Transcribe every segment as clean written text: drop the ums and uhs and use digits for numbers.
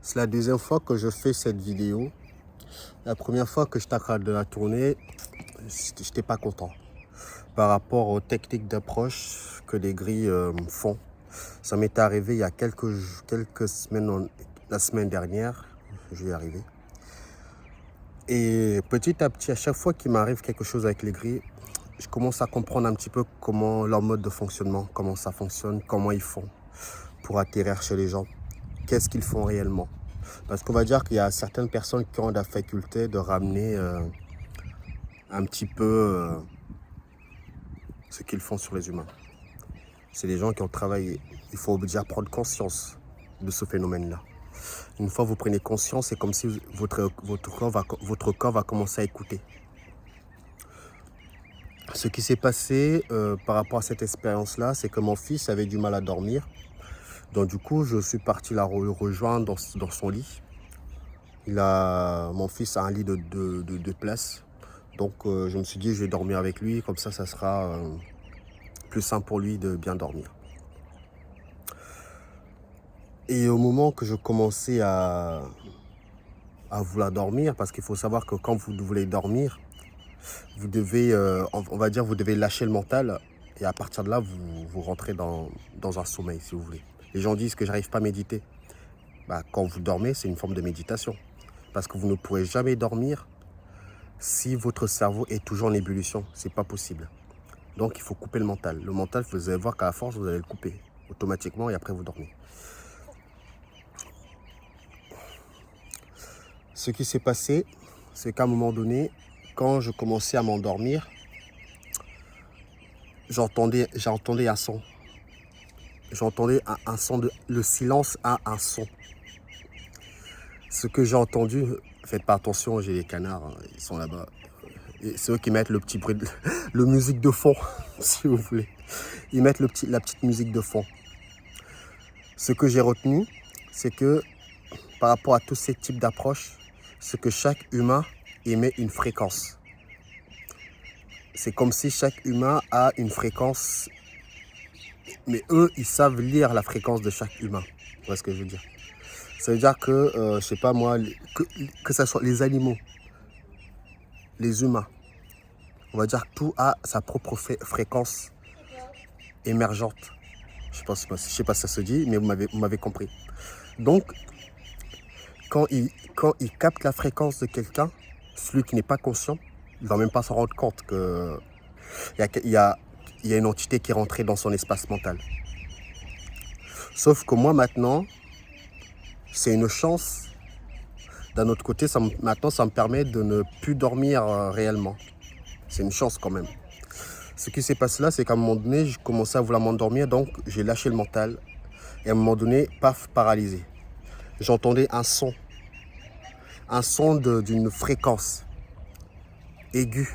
C'est la deuxième fois que je fais cette vidéo. La première fois que je t'accorde de la tournée, je n'étais pas content par rapport aux techniques d'approche que les grilles font. Ça m'est arrivé il y a quelques semaines, la semaine dernière, je vais y arriver. Et petit à petit, à chaque fois qu'il m'arrive quelque chose avec les grilles, je commence à comprendre un petit peu comment leur mode de fonctionnement, comment ça fonctionne, comment ils font pour atterrir chez les gens, qu'est-ce qu'ils font réellement. Parce qu'on va dire qu'il y a certaines personnes qui ont la faculté de ramener un petit peu ce qu'ils font sur les humains. C'est des gens qui ont travaillé. Il faut déjà prendre conscience de ce phénomène-là. Une fois que vous prenez conscience, c'est comme si votre corps va commencer à écouter. Ce qui s'est passé par rapport à cette expérience-là, c'est que mon fils avait du mal à dormir. Donc du coup, je suis parti la rejoindre dans son lit. Mon fils a un lit de 2 places. Donc je me suis dit, je vais dormir avec lui. Comme ça sera plus simple pour lui de bien dormir. Et au moment que je commençais à vouloir dormir, parce qu'il faut savoir que quand vous voulez dormir, vous devez, on va dire, vous devez lâcher le mental. Et à partir de là, vous rentrez dans un sommeil, si vous voulez. Les gens disent que j'arrive pas à méditer. Quand vous dormez, c'est une forme de méditation. Parce que vous ne pourrez jamais dormir si votre cerveau est toujours en ébullition. C'est pas possible. Donc, il faut couper le mental. Le mental, vous allez voir qu'à la force, vous allez le couper automatiquement et après, vous dormez. Ce qui s'est passé, c'est qu'à un moment donné, quand je commençais à m'endormir, j'entendais un son. J'entendais un son, le silence a un son. Ce que j'ai entendu, faites pas attention, j'ai des canards, hein, ils sont là-bas. Et c'est eux qui mettent le petit bruit, le musique de fond, si vous voulez. Ils mettent la petite musique de fond. Ce que j'ai retenu, c'est que par rapport à tous ces types d'approches, c'est que chaque humain émet une fréquence. C'est comme si chaque humain a une fréquence, mais eux, ils savent lire la fréquence de chaque humain. Vous voyez ce que je veux dire? Ça veut dire que, je sais pas moi, que ce soit les animaux, les humains, on va dire que tout a sa propre fréquence émergente. Je sais pas si ça se dit, mais vous m'avez compris. Donc, quand il capte la fréquence de quelqu'un, celui qui n'est pas conscient, il ne va même pas s'en rendre compte qu'il y a une entité qui est rentrée dans son espace mental. Sauf que moi, maintenant, c'est une chance. D'un autre côté, maintenant, ça me permet de ne plus dormir réellement. C'est une chance quand même. Ce qui s'est passé là, c'est qu'à un moment donné, je commençais à vouloir m'endormir, donc j'ai lâché le mental. Et à un moment donné, paf, paralysé. J'entendais un son d'une fréquence aiguë,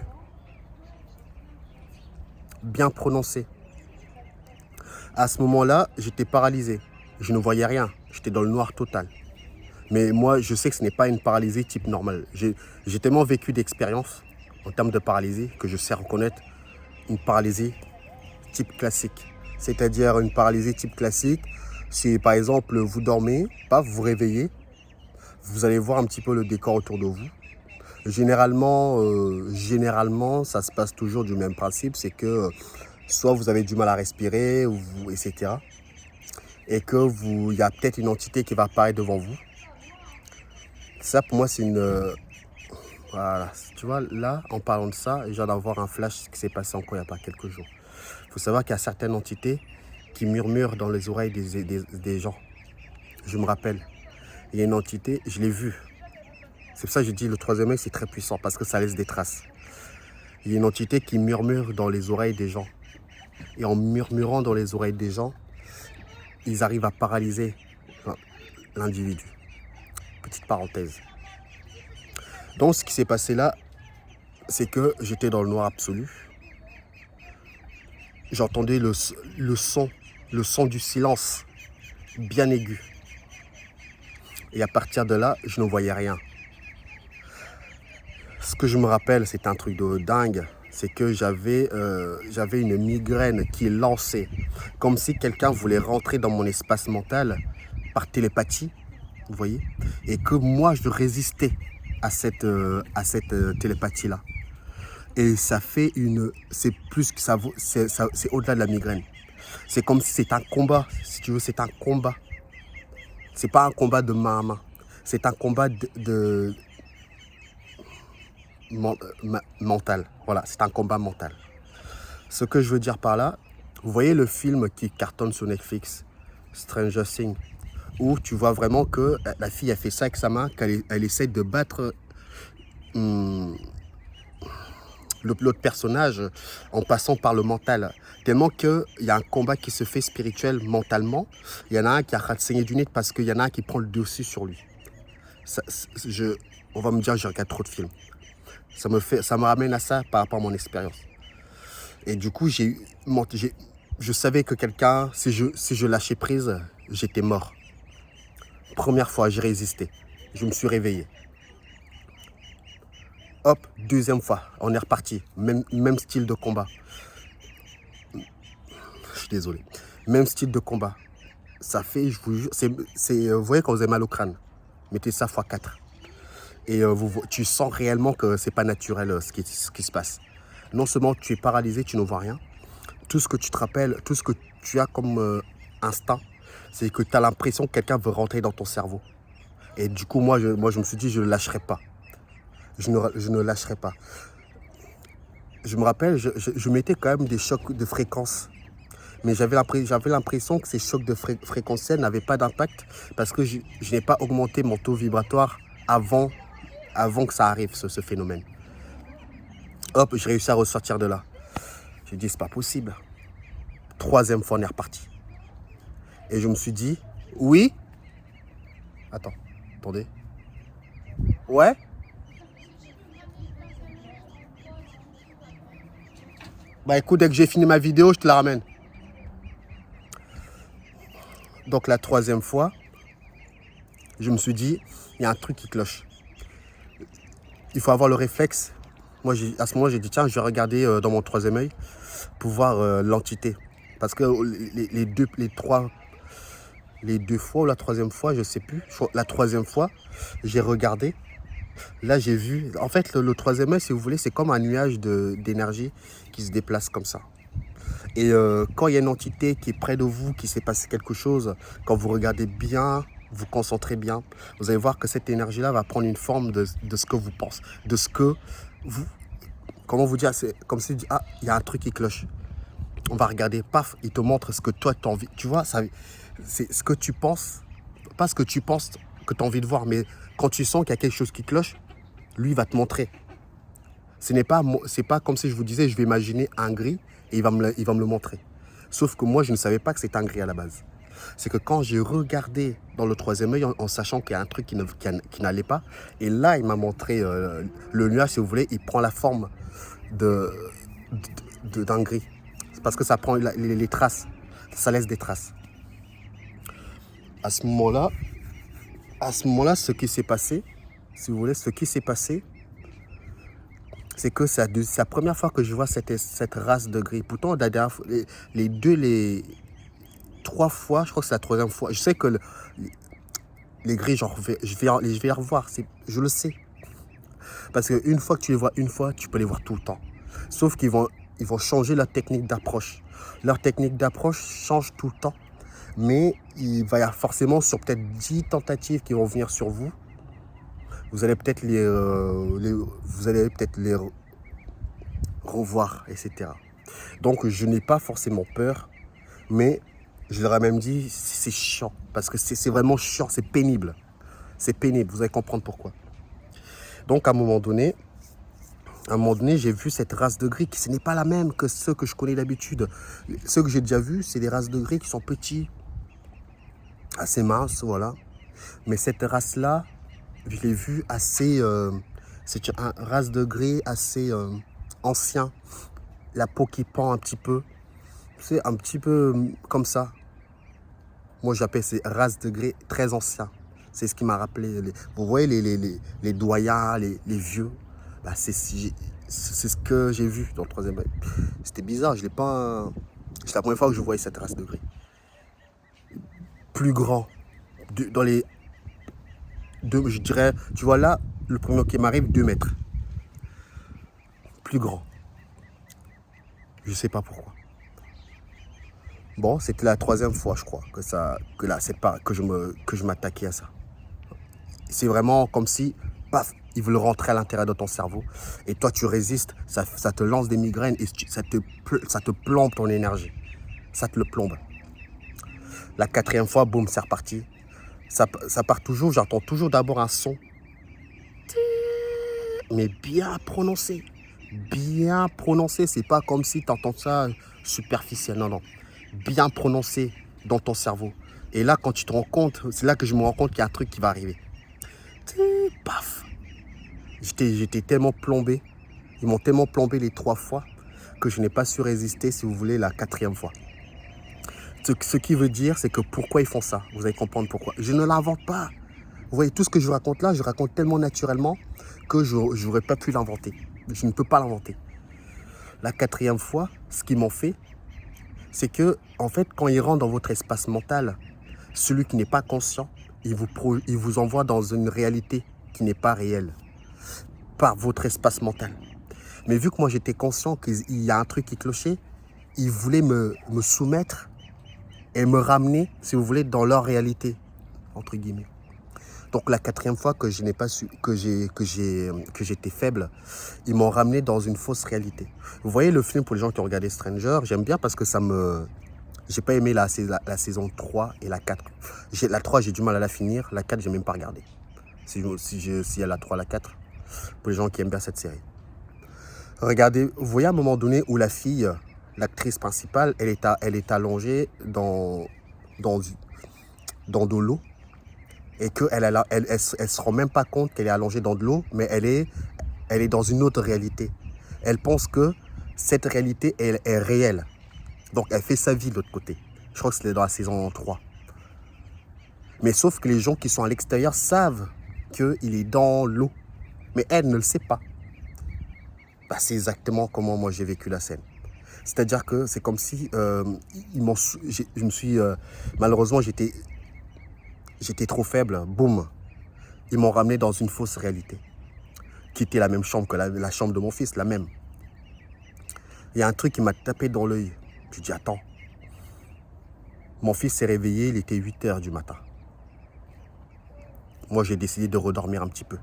bien prononcée. À ce moment-là, j'étais paralysé. Je ne voyais rien. J'étais dans le noir total. Mais moi, je sais que ce n'est pas une paralysie type normale. J'ai tellement vécu d'expérience en termes de paralysie que je sais reconnaître une paralysie type classique. C'est-à-dire une paralysie type classique, si par exemple vous dormez, paf, vous réveillez, vous allez voir un petit peu le décor autour de vous. Généralement, ça se passe toujours du même principe, c'est que soit vous avez du mal à respirer, etc. Et qu'il y a peut-être une entité qui va apparaître devant vous. Ça, pour moi, c'est une... voilà, tu vois, là, en parlant de ça, je viens d'avoir un flash qui s'est passé encore il n'y a pas quelques jours. Il faut savoir qu'il y a certaines entités qui murmurent dans les oreilles des gens. Je me rappelle, il y a une entité, je l'ai vue. C'est pour ça que je dis le troisième œil, c'est très puissant, parce que ça laisse des traces. Il y a une entité qui murmure dans les oreilles des gens. Et en murmurant dans les oreilles des gens, ils arrivent à paralyser l'individu. Petite parenthèse. Donc, ce qui s'est passé là, c'est que j'étais dans le noir absolu. J'entendais le son du silence, bien aigu. Et à partir de là, je ne voyais rien. Ce que je me rappelle, c'est un truc de dingue, c'est que j'avais une migraine qui lançait, comme si quelqu'un voulait rentrer dans mon espace mental par télépathie vous voyez, et que moi, je résistais à cette télépathie-là. Et ça fait une... C'est plus que ça vaut... C'est au-delà de la migraine. C'est comme si c'est un combat, si tu veux, c'est un combat. C'est pas un combat de main à main. C'est un combat mental. Voilà, c'est un combat mental. Ce que je veux dire par là, vous voyez le film qui cartonne sur Netflix, Stranger Things, où tu vois vraiment que la fille a fait ça avec sa main, qu'elle essaie de battre l'autre personnage en passant par le mental. Tellement qu'il y a un combat qui se fait spirituel mentalement. Il y en a un qui a saigné du nez parce qu'il y en a un qui prend le dessus sur lui. On va me dire que je regarde trop de films. Ça me ramène à ça par rapport à mon expérience. Et du coup, je savais que quelqu'un, si je lâchais prise, j'étais mort. Première fois, j'ai résisté. Je me suis réveillé. Hop, deuxième fois, on est reparti. Même style de combat. Je suis désolé. Même style de combat. Ça fait, je vous jure, vous voyez quand vous avez mal au crâne, mettez ça x4. Et tu sens réellement que c'est pas naturel ce qui se passe. Non seulement tu es paralysé, tu ne vois rien. Tout ce que tu te rappelles, tout ce que tu as comme instinct, c'est que tu as l'impression que quelqu'un veut rentrer dans ton cerveau. Et du coup, moi, je me suis dit, je ne lâcherai pas. Je ne lâcherai pas. Je me rappelle, je mettais quand même des chocs de fréquence. Mais j'avais l'impression que ces chocs de fréquentiels n'avaient pas d'impact parce que je n'ai pas augmenté mon taux vibratoire avant que ça arrive, ce phénomène. Hop, j'ai réussi à ressortir de là. J'ai dit, c'est pas possible. Troisième fois, on est reparti. Et je me suis dit, oui. Attendez. Ouais. Bah écoute, dès que j'ai fini ma vidéo, je te la ramène. Donc la troisième fois, je me suis dit, il y a un truc qui cloche. Il faut avoir le réflexe. Moi, à ce moment, j'ai dit, tiens, je vais regarder dans mon troisième œil pour voir l'entité. Parce que les deux fois ou la troisième fois, je ne sais plus. La troisième fois, j'ai regardé. Là, j'ai vu. En fait, le troisième œil, si vous voulez, c'est comme un nuage d'énergie qui se déplace comme ça. Et quand il y a une entité qui est près de vous, qui s'est passé quelque chose, quand vous regardez bien, vous concentrez bien, vous allez voir que cette énergie-là va prendre une forme de ce que vous pensez, de ce que vous... Comment vous dire, c'est comme si, ah, il y a un truc qui cloche. On va regarder, paf, il te montre ce que toi, tu as envie. Tu vois, c'est ce que tu penses, pas ce que tu penses que tu as envie de voir, mais quand tu sens qu'il y a quelque chose qui cloche, lui, il va te montrer. C'est pas comme si je vous disais, je vais imaginer un gris et il va me le montrer. Sauf que moi, je ne savais pas que c'était un gris à la base. C'est que quand j'ai regardé dans le troisième œil, en sachant qu'il y a un truc qui n'allait pas, et là, il m'a montré le nuage, si vous voulez, il prend la forme d'un gris. C'est parce que ça prend les traces, ça laisse des traces. À ce moment-là, ce qui s'est passé, si vous voulez, c'est que c'est la première fois que je vois cette race de gris. Pourtant, la dernière fois, les 3 fois, je crois que c'est la troisième fois. Je sais que les gris, genre, je vais les revoir, je le sais. Parce qu'une fois que tu les vois une fois, tu peux les voir tout le temps. Sauf qu'ils vont changer leur technique d'approche. Leur technique d'approche change tout le temps. Mais il va y avoir forcément sur peut-être 10 tentatives qui vont venir sur vous. Vous allez peut-être les revoir, etc. Donc, je n'ai pas forcément peur, mais je leur ai même dit, c'est chiant, parce que c'est vraiment chiant, c'est pénible. C'est pénible, vous allez comprendre pourquoi. Donc, à un moment donné, j'ai vu cette race de gris qui ce n'est pas la même que ceux que je connais d'habitude. Ceux que j'ai déjà vus, c'est des races de gris qui sont petits, assez minces, voilà. Mais cette race-là, je l'ai vue assez... c'est un race de gris assez ancien. La peau qui pend un petit peu. C'est un petit peu comme ça. Moi, j'appelle ces races de gris très anciens. C'est ce qui m'a rappelé. Vous voyez les doyens, les vieux. Bah, c'est ce que j'ai vu dans le troisième œil. C'était bizarre. Je l'ai pas. C'est la première fois que je voyais cette race de gris. Plus grand. je dirais, tu vois là, le premier qui m'arrive, 2 mètres. Plus grand. Je sais pas pourquoi. Bon, c'était la 3e fois, je crois, que je m'attaquais à ça. C'est vraiment comme si, paf, ils veulent rentrer à l'intérieur de ton cerveau. Et toi, tu résistes, ça te lance des migraines et ça te plombe ton énergie. Ça te le plombe. La 4e fois, boum, c'est reparti. Ça part toujours, j'entends toujours d'abord un son, mais bien prononcé. Bien prononcé, c'est pas comme si tu entends ça superficiel, non, non. Bien prononcé dans ton cerveau. Et là, quand tu te rends compte, c'est là que je me rends compte qu'il y a un truc qui va arriver. Paf. J'étais tellement plombé, ils m'ont tellement plombé les 3 fois que je n'ai pas su résister, si vous voulez, la 4e fois. Ce qui veut dire, c'est que pourquoi ils font ça? Vous allez comprendre pourquoi. Je ne l'invente pas. Vous voyez, tout ce que je vous raconte là, je raconte tellement naturellement que je n'aurais pas pu l'inventer. Je ne peux pas l'inventer. La 4e fois, ce qu'ils m'ont fait, c'est que, en fait, quand ils rentrent dans votre espace mental, celui qui n'est pas conscient, il vous envoie dans une réalité qui n'est pas réelle, par votre espace mental. Mais vu que moi, j'étais conscient qu'il y a un truc qui clochait, ils voulaient me soumettre et me ramener, si vous voulez, dans leur réalité, entre guillemets. Donc la 4e fois que je n'ai pas su, que j'étais faible, ils m'ont ramené dans une fausse réalité. Vous voyez le film, pour les gens qui ont regardé Stranger, j'aime bien parce que ça me... J'ai pas aimé la saison 3 et la 4. La 3, j'ai du mal à la finir. La 4, j'ai même pas regardé. S'il y a la 3, la 4, pour les gens qui aiment bien cette série. Regardez, vous voyez à un moment donné où la fille, l'actrice principale, elle est allongée dans de l'eau et qu'elle elle se rend même pas compte qu'elle est allongée dans de l'eau, mais elle est dans une autre réalité. Elle pense que cette réalité est réelle. Donc elle fait sa vie de l'autre côté. Je crois que c'était dans la saison 3. Mais sauf que les gens qui sont à l'extérieur savent qu'il est dans l'eau. Mais elle ne le sait pas. Bah, c'est exactement comment moi j'ai vécu la scène. C'est-à-dire que c'est comme si malheureusement j'étais trop faible, boum. Ils m'ont ramené dans une fausse réalité, qui était la même chambre que la chambre de mon fils, la même. Il y a un truc qui m'a tapé dans l'œil. Je dis attends. Mon fils s'est réveillé, il était 8 h du matin. Moi j'ai décidé de redormir un petit peu.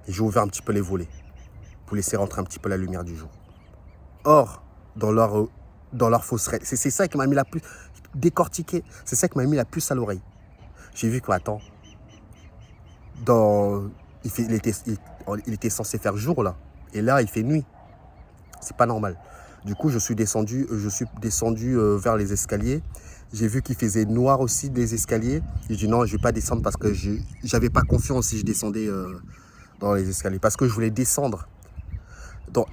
J'ai ouvert un petit peu les volets pour laisser rentrer un petit peu la lumière du jour. Or, dans leur fausse réalité, c'est ça qui m'a mis la puce décortiquée. C'est ça qui m'a mis la puce à l'oreille. J'ai vu que, attends, il était censé faire jour là. Et là, il fait nuit. C'est pas normal. Du coup, je suis descendu vers les escaliers. J'ai vu qu'il faisait noir aussi des escaliers. J'ai dit non, je vais pas descendre parce que j'avais pas confiance si je descendais dans les escaliers. Parce que je voulais descendre,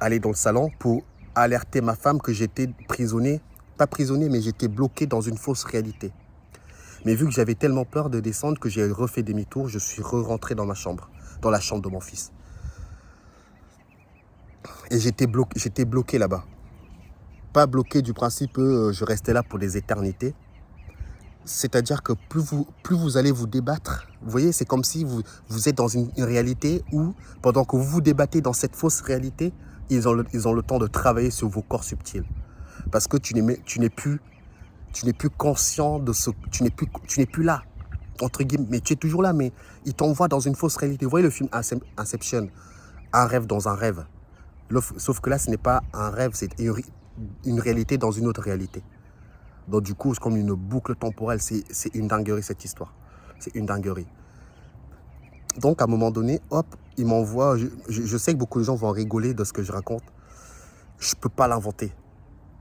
aller dans le salon pour alerter ma femme que j'étais prisonnier. Pas prisonnier, mais j'étais bloqué dans une fausse réalité. Mais vu que j'avais tellement peur de descendre que j'ai refait demi-tour, je suis rentré dans ma chambre, dans la chambre de mon fils. Et j'étais bloqué là-bas. Pas bloqué du principe je restais là pour des éternités. C'est-à-dire que plus vous allez vous débattre, vous voyez, c'est comme si vous êtes dans une réalité où, pendant que vous vous débattez dans cette fausse réalité, ils ont le temps de travailler sur vos corps subtils. Parce que tu n'es plus conscient de ce... Tu n'es plus là, entre guillemets. Mais tu es toujours là, mais ils t'envoient dans une fausse réalité. Vous voyez le film Inception, un rêve dans un rêve. Sauf que là, ce n'est pas un rêve, c'est une réalité dans une autre réalité. Donc du coup, c'est comme une boucle temporelle. C'est une dinguerie, cette histoire. C'est une dinguerie. Donc, à un moment donné, hop, il m'envoie... Je sais que beaucoup de gens vont rigoler de ce que je raconte. Je ne peux pas l'inventer.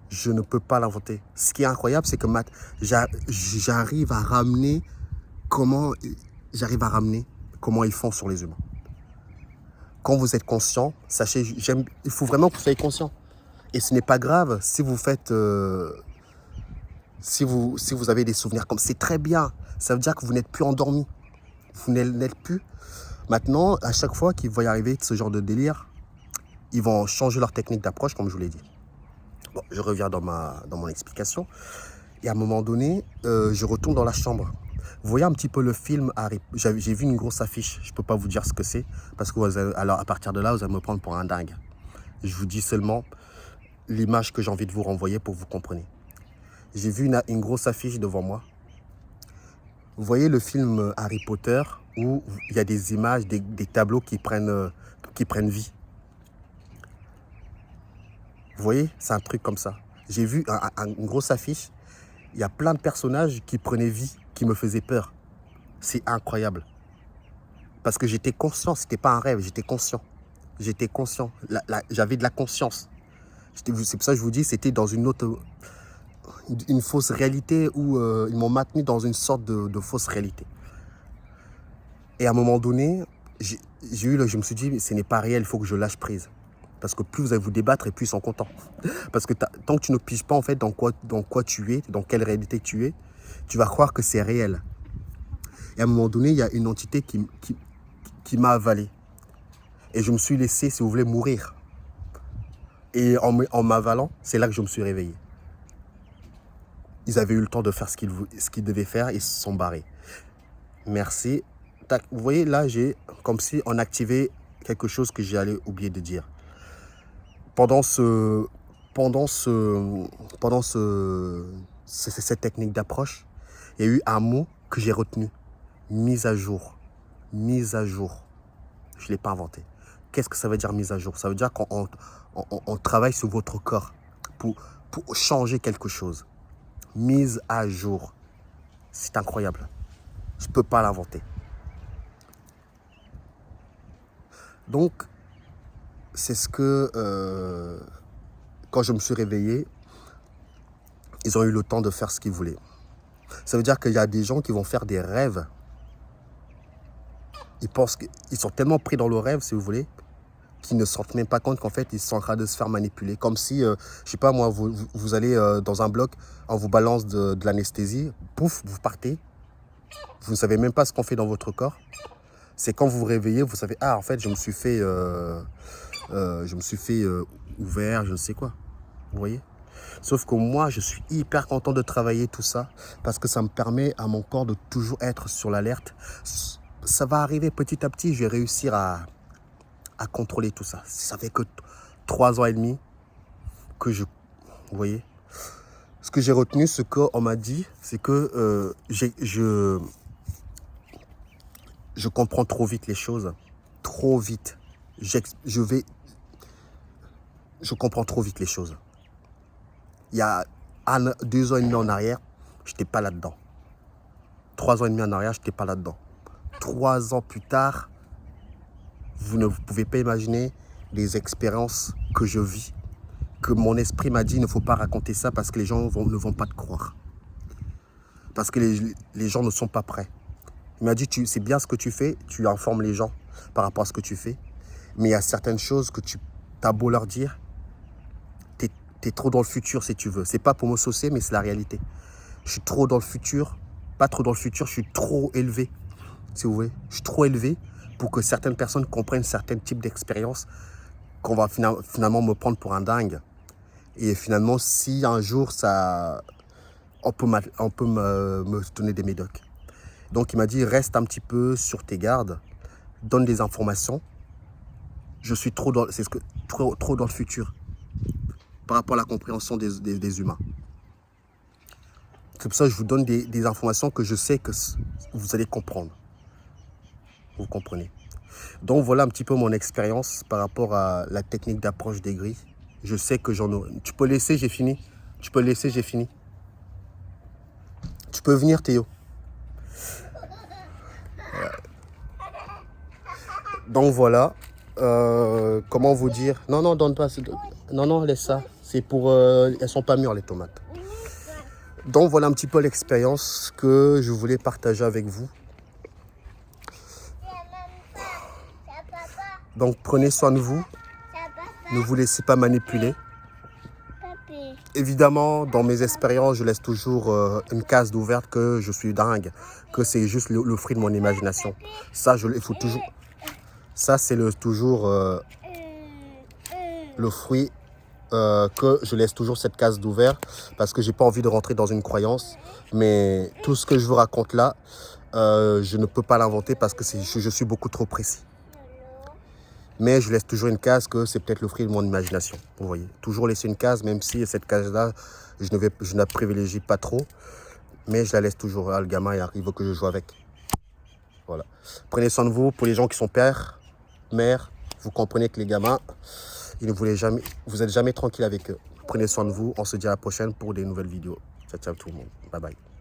Je ne peux pas l'inventer. Ce qui est incroyable, c'est que j'arrive à ramener comment ils font sur les humains. Quand vous êtes conscient, sachez, il faut vraiment que vous soyez conscient. Et ce n'est pas grave si vous faites... si vous avez des souvenirs comme... C'est très bien. Ça veut dire que vous n'êtes plus endormi. Vous n'êtes plus. Maintenant, à chaque fois qu'il va y arriver ce genre de délire, ils vont changer leur technique d'approche, comme je vous l'ai dit. Bon, je reviens dans mon explication. Et à un moment donné, je retourne dans la chambre. Vous voyez un petit peu le film Harry. J'ai vu une grosse affiche. Je ne peux pas vous dire ce que c'est. Parce que alors, à partir de là, vous allez me prendre pour un dingue. Je vous dis seulement l'image que j'ai envie de vous renvoyer pour que vous compreniez. J'ai vu une grosse affiche devant moi. Vous voyez le film Harry Potter où il y a des images, des tableaux qui prennent vie. Vous voyez, c'est un truc comme ça. J'ai vu une grosse affiche. Il y a plein de personnages qui prenaient vie, qui me faisaient peur. C'est incroyable. Parce que j'étais conscient, c'était pas un rêve, j'étais conscient. J'étais conscient. J'avais de la conscience. C'est pour ça que je vous dis, c'était dans une fausse réalité où ils m'ont maintenu dans une sorte de fausse réalité. Et à un moment donné, je me suis dit, ce n'est pas réel, il faut que je lâche prise. Parce que plus vous allez vous débattre et plus ils sont contents. Parce que tant que tu ne piges pas en fait dans quoi tu es, dans quelle réalité tu es, tu vas croire que c'est réel. Et à un moment donné, il y a une entité qui m'a avalé. Et je me suis laissé, si vous voulez, mourir. Et en m'avalant, c'est là que je me suis réveillé. Ils avaient eu le temps de faire ce qu'ils devaient faire et ils se sont barrés. Merci. Tac, vous voyez, là, j'ai comme si on activait quelque chose que j'allais oublier de dire. Pendant cette technique d'approche, il y a eu un mot que j'ai retenu. Mise à jour. Mise à jour. Je ne l'ai pas inventé. Qu'est-ce que ça veut dire mise à jour? Ça veut dire qu'on travaille sur votre corps pour changer quelque chose. Mise à jour. C'est incroyable. Je ne peux pas l'inventer. Donc, c'est ce que, quand je me suis réveillé, ils ont eu le temps de faire ce qu'ils voulaient. Ça veut dire qu'il y a des gens qui vont faire des rêves. Ils pensent qu'ils sont tellement pris dans le rêve, si vous voulez, qu'ils ne se rendent même pas compte qu'en fait, ils sont en train de se faire manipuler. Comme si, je ne sais pas moi, vous allez dans un bloc, on vous balance de l'anesthésie, pouf, vous partez. Vous ne savez même pas ce qu'on fait dans votre corps. C'est quand vous vous réveillez, vous savez, ah, en fait, je me suis fait ouvert, je ne sais quoi. Vous voyez? Sauf que moi, je suis hyper content de travailler tout ça parce que ça me permet à mon corps de toujours être sur l'alerte. Ça va arriver petit à petit, je vais réussir à contrôler tout ça. Ça fait que 3 ans et demi que vous voyez? Ce que j'ai retenu, ce qu'on m'a dit, c'est que je comprends trop vite les choses. Trop vite. Je comprends trop vite les choses. Il y a 2 ans et demi en arrière, je n'étais pas là-dedans. 3 ans et demi en arrière, je n'étais pas là-dedans. 3 ans plus tard, vous ne pouvez pas imaginer les expériences que je vis. Que mon esprit m'a dit, il ne faut pas raconter ça parce que les gens ne vont pas te croire. Parce que les gens ne sont pas prêts. Il m'a dit, c'est bien ce que tu fais, tu informes les gens par rapport à ce que tu fais. Mais il y a certaines choses que tu as beau leur dire, tu es trop dans le futur si tu veux. C'est pas pour me saucer, mais c'est la réalité. Je suis trop dans le futur, pas trop dans le futur, je suis trop élevé, si vous voulez. Je suis trop élevé pour que certaines personnes comprennent certains types d'expériences qu'on va finalement me prendre pour un dingue. Et finalement, si un jour, on peut me donner des médocs. Donc, il m'a dit, reste un petit peu sur tes gardes, donne des informations. Je suis trop dans le futur par rapport à la compréhension des humains. C'est pour ça que je vous donne des informations que je sais que vous allez comprendre. Vous comprenez. Donc, voilà un petit peu mon expérience par rapport à la technique d'approche des grilles. Je sais que j'en ai... Tu peux laisser, j'ai fini. Tu peux laisser, j'ai fini. Tu peux venir, Théo. Donc voilà, comment vous dire? Non, donne pas. Non, laisse ça. C'est pour... elles sont pas mûres, les tomates. Donc voilà un petit peu l'expérience que je voulais partager avec vous. Donc prenez soin de vous. Ne vous laissez pas manipuler. Évidemment, dans mes expériences, je laisse toujours une case d'ouverte que je suis dingue, que c'est juste le fruit de mon imagination. Ça, il faut toujours... Ça, c'est toujours le fruit que je laisse toujours cette case d'ouvert parce que j'ai pas envie de rentrer dans une croyance. Mais tout ce que je vous raconte là, je ne peux pas l'inventer parce que je suis beaucoup trop précis. Mais je laisse toujours une case que c'est peut-être le fruit de mon imagination. Vous voyez, toujours laisser une case, même si cette case-là, je ne la privilégie pas trop. Mais je la laisse toujours. Là, le gamin, il veut que je joue avec. Voilà. Prenez soin de vous. Pour les gens qui sont pères, mères, vous comprenez que les gamins, ils ne voulaient jamais, vous n'êtes jamais tranquille avec eux. Prenez soin de vous. On se dit à la prochaine pour des nouvelles vidéos. Ciao, ciao tout le monde. Bye bye.